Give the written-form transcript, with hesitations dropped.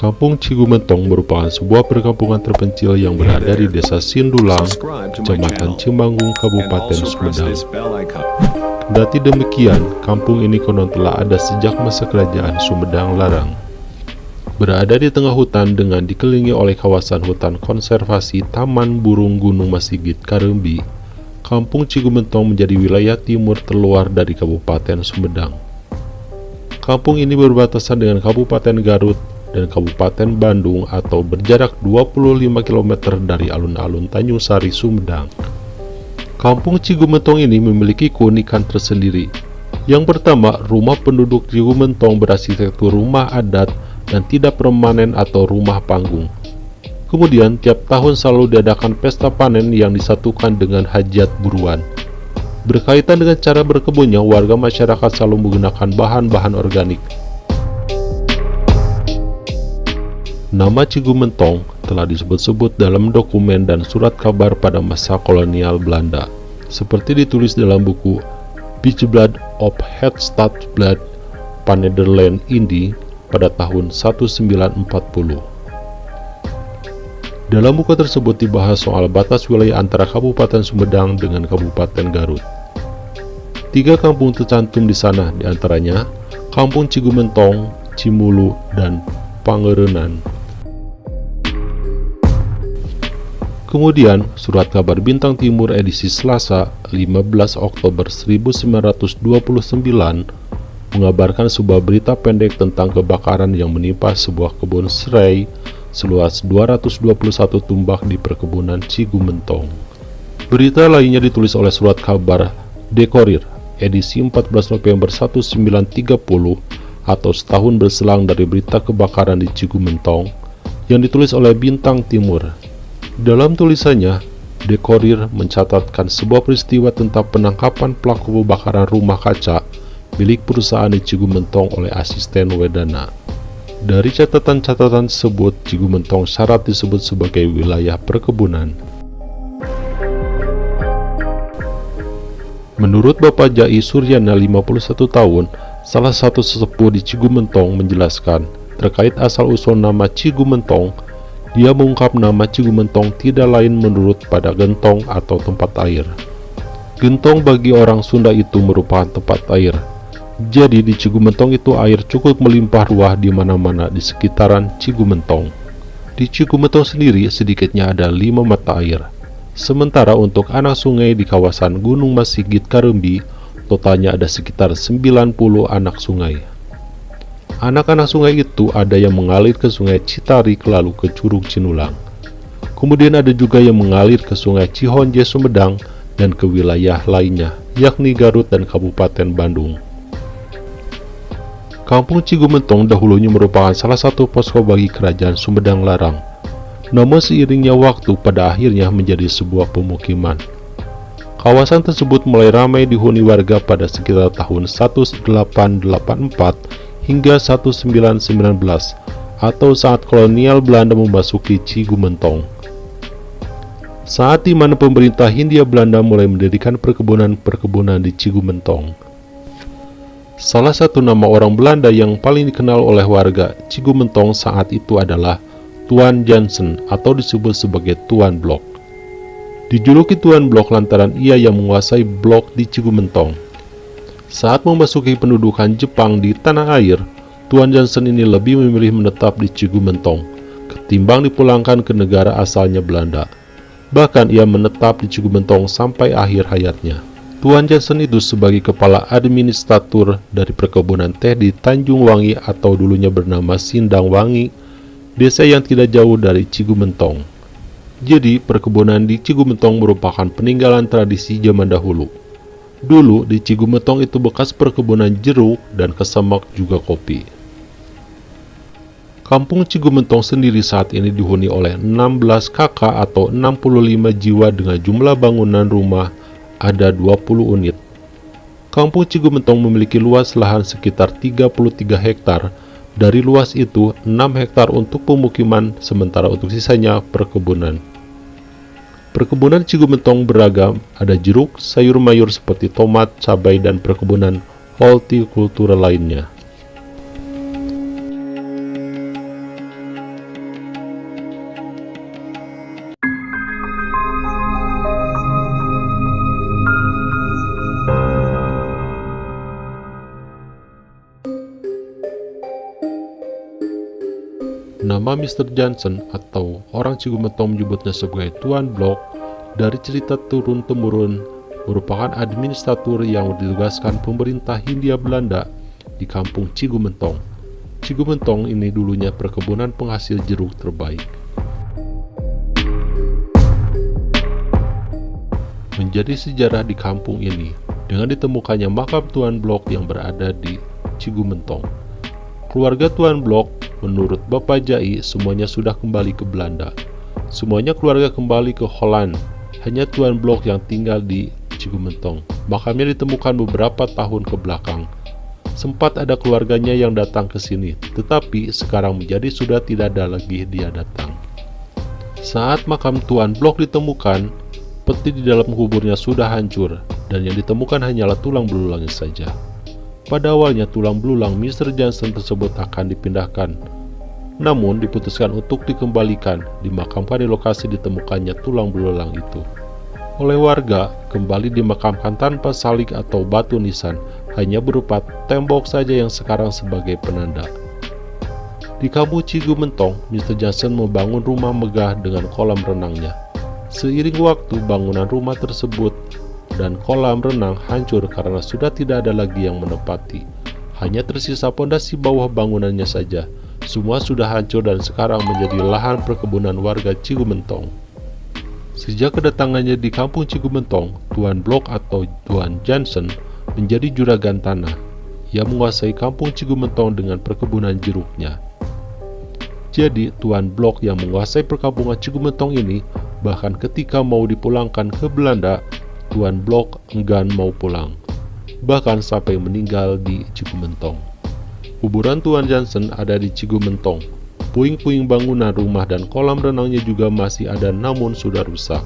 Kampung Cigumentong merupakan sebuah perkampungan terpencil yang berada di Desa Sindulang, Kecamatan Cimanggung, Kabupaten Sumedang. Kendati demikian, kampung ini konon telah ada sejak masa kerajaan Sumedang Larang. Berada di tengah hutan dengan dikelilingi oleh kawasan hutan konservasi Taman Burung Gunung Masigit Karembi, Kampung Cigumentong menjadi wilayah timur terluar dari Kabupaten Sumedang. Kampung ini berbatasan dengan Kabupaten Garut dan Kabupaten Bandung atau berjarak 25 km dari alun-alun Tanjung Sari, Sumedang. Kampung Cigumentong ini memiliki keunikan tersendiri. Yang pertama, rumah penduduk Cigumentong berarsitektur rumah adat dan tidak permanen atau rumah panggung. Kemudian, tiap tahun selalu diadakan pesta panen yang disatukan dengan hajat buruan. Berkaitan dengan cara berkebunnya, warga masyarakat selalu menggunakan bahan-bahan organik. Nama Cigumentong telah disebut-sebut dalam dokumen dan surat kabar pada masa kolonial Belanda, seperti ditulis dalam buku Beachblad of Het Stadsblad van Nederland Indie pada tahun 1940. Dalam buku tersebut dibahas soal batas wilayah antara Kabupaten Sumedang dengan Kabupaten Garut. 3 kampung tercantum di sana, diantaranya Kampung Cigumentong, Cimulu, dan Pangerenan. Kemudian, Surat Kabar Bintang Timur edisi Selasa, 15 Oktober 1929 mengabarkan sebuah berita pendek tentang kebakaran yang menimpa sebuah kebun serai seluas 221 tumbak di perkebunan Cigumentong. Berita lainnya ditulis oleh Surat Kabar Dekorir edisi 14 November 1930 atau setahun berselang dari berita kebakaran di Cigumentong yang ditulis oleh Bintang Timur. Dalam tulisannya, Dekorir mencatatkan sebuah peristiwa tentang penangkapan pelaku pembakaran rumah kaca milik perusahaan di Cigumentong oleh asisten Wedana. Dari catatan-catatan tersebut, Cigumentong syarat disebut sebagai wilayah perkebunan. Menurut Bapak Jai Suryana 51 tahun, salah satu sesepuh di Cigumentong menjelaskan terkait asal-usul nama Cigumentong. Dia mengungkap nama Cigumentong tidak lain menurut pada gentong atau tempat air. Gentong bagi orang Sunda itu merupakan tempat air. Jadi di Cigumentong itu air cukup melimpah ruah di mana-mana di sekitaran Cigumentong. Di Cigumentong sendiri sedikitnya ada 5 mata air. Sementara untuk anak sungai di kawasan Gunung Masigit Karembi, totalnya ada sekitar 90 anak sungai. Anak-anak sungai itu ada yang mengalir ke sungai Citarik lalu ke Curug Cinulang. Kemudian ada juga yang mengalir ke sungai Cihonje Sumedang dan ke wilayah lainnya, yakni Garut dan Kabupaten Bandung. Kampung Cigumentong dahulunya merupakan salah satu posko bagi kerajaan Sumedang Larang. Namun seiringnya waktu pada akhirnya menjadi sebuah pemukiman. Kawasan tersebut mulai ramai dihuni warga pada sekitar tahun 1884 hingga 1919 atau saat kolonial Belanda memasuki Cigumentong. Saat di mana pemerintah Hindia Belanda mulai mendirikan perkebunan-perkebunan di Cigumentong. Salah satu nama orang Belanda yang paling dikenal oleh warga Cigumentong saat itu adalah Tuan Jansen atau disebut sebagai Tuan Blok. Dijuluki Tuan Blok lantaran ia yang menguasai blok di Cigumentong. Saat memasuki pendudukan Jepang di tanah air, Tuan Jansen ini lebih memilih menetap di Cigumentong ketimbang dipulangkan ke negara asalnya Belanda. Bahkan ia menetap di Cigumentong sampai akhir hayatnya. Tuan Jansen itu sebagai kepala administratur dari perkebunan teh di Tanjung Wangi atau dulunya bernama Sindang Wangi, desa yang tidak jauh dari Cigumentong. Jadi perkebunan di Cigumentong merupakan peninggalan tradisi zaman dahulu. Dulu di Cigumentong itu bekas perkebunan jeruk dan kesemak juga kopi. Kampung Cigumentong sendiri saat ini dihuni oleh 16 kakak atau 65 jiwa dengan jumlah bangunan rumah ada 20 unit. Kampung Cigumentong memiliki luas lahan sekitar 33 hektar. Dari luas itu 6 hektar untuk pemukiman sementara untuk sisanya perkebunan. Perkebunan Cigumentong beragam, ada jeruk, sayur mayur seperti tomat, cabai, dan perkebunan hortikultura lainnya. Nama Mr. Johnson atau orang Cigumentong menyebutnya sebagai Tuan Blok dari cerita turun-temurun merupakan administrator yang ditugaskan pemerintah Hindia Belanda di kampung Cigumentong. Cigumentong ini dulunya perkebunan penghasil jeruk terbaik. Menjadi sejarah di kampung ini dengan ditemukannya makam Tuan Blok yang berada di Cigumentong. Keluarga Tuan Blok, menurut Bapak Jai, semuanya sudah kembali ke Belanda. Semuanya keluarga kembali ke Holland. Hanya Tuan Blok yang tinggal di Cigumentong. Makamnya ditemukan beberapa tahun ke belakang. Sempat ada keluarganya yang datang ke sini, tetapi sekarang menjadi sudah tidak ada lagi dia datang. Saat makam Tuan Blok ditemukan, peti di dalam kuburnya sudah hancur, dan yang ditemukan hanyalah tulang belulangnya saja. Pada awalnya tulang belulang Mr. Johnson tersebut akan dipindahkan, namun diputuskan untuk dikembalikan, dimakamkan di lokasi ditemukannya tulang belulang itu. Oleh warga, kembali dimakamkan tanpa salik atau batu nisan, hanya berupa tembok saja yang sekarang sebagai penanda. Di kampung Cigumentong, Mr. Johnson membangun rumah megah dengan kolam renangnya. Seiring waktu, bangunan rumah tersebut dan kolam renang hancur karena sudah tidak ada lagi yang menempati. Hanya tersisa pondasi bawah bangunannya saja. Semua sudah hancur dan sekarang menjadi lahan perkebunan warga Cigumentong. Sejak kedatangannya di kampung Cigumentong, Tuan Blok atau Tuan Johnson menjadi juragan tanah. Ia menguasai kampung Cigumentong dengan perkebunan jeruknya. Jadi, Tuan Blok yang menguasai perkampungan Cigumentong ini, bahkan ketika mau dipulangkan ke Belanda, Tuan Blok enggan mau pulang, bahkan sampai meninggal di Cigumentong. Kuburan Tuan Johnson ada di Cigumentong. Puing-puing bangunan rumah dan kolam renangnya juga masih ada namun sudah rusak.